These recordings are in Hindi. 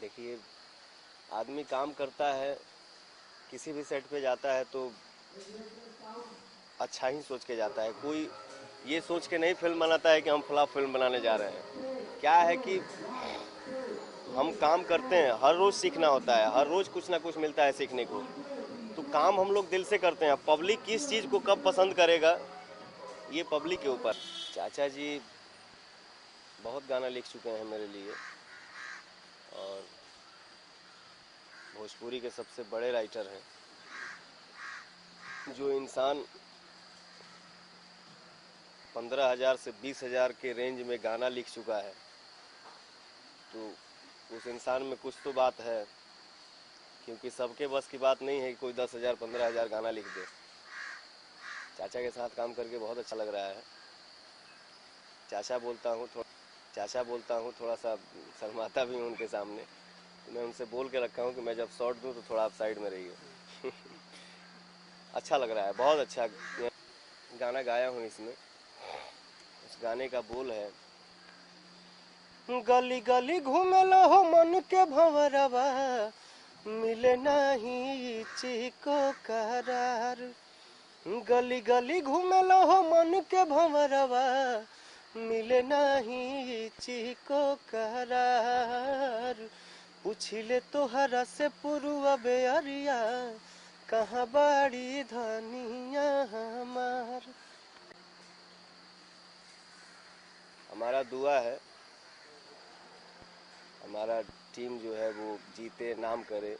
देखिए, आदमी काम करता है, किसी भी सेट पे जाता है तो अच्छा ही सोच के जाता है। कोई ये सोच के नहीं फिल्म बनाता है कि हम फला फिल्म बनाने जा रहे हैं। क्या है कि हम काम करते हैं, हर रोज़ सीखना होता है, हर रोज़ कुछ ना कुछ मिलता है सीखने को। तो काम हम लोग दिल से करते हैं। पब्लिक किस चीज़ को कब पसंद करेगा, ये पब्लिक के ऊपर। चाचा जी बहुत गाना लिख चुके हैं मेरे लिए, और भोजपुरी के सबसे बड़े राइटर हैं। जो इंसान 15,000 से 20,000 के रेंज में गाना लिख चुका है, तो उस इंसान में कुछ तो बात है। क्योंकि सबके बस की बात नहीं है कि कोई 10,000 15,000 गाना लिख दे। चाचा के साथ काम करके बहुत अच्छा लग रहा है। चाचा बोलता हूँ थोड़ा सा शर्माता भी हूँ उनके सामने। तो मैं उनसे बोल के रखा हूँ कि मैं जब शॉट दूँ तो थोड़ा आप साइड में रहिए। अच्छा लग रहा है, बहुत अच्छा गाना गाया हूँ इसमें। उस गाने का बोल है, गली गली घूमेलो हो मन के भंवरवा, मिले नहीं चिको करार। गली गली घूमेलो हो मन के भंवरवा, मिले नहीं चिको करार। पूछिले तोहरा से पुरुआ बेअरिया, कहाँ बाड़ी धनिया हमार। हमारा दुआ है हमारा टीम जो है वो जीते, नाम करे।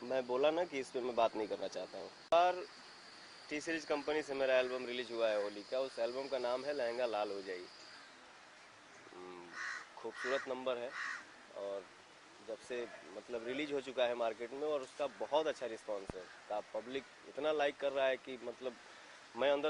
मैं बोला ना कि इस पे मैं बात नहीं करना चाहता हूँ। और टी सीरीज कंपनी से मेरा एल्बम रिलीज हुआ है होली का। उस एल्बम का नाम है लहंगा लाल हो जाई। खूबसूरत नंबर है, और जब से मतलब रिलीज हो चुका है मार्केट में, और उसका बहुत अच्छा रिस्पांस है। का पब्लिक इतना लाइक कर रहा है कि मतलब मैं अंदर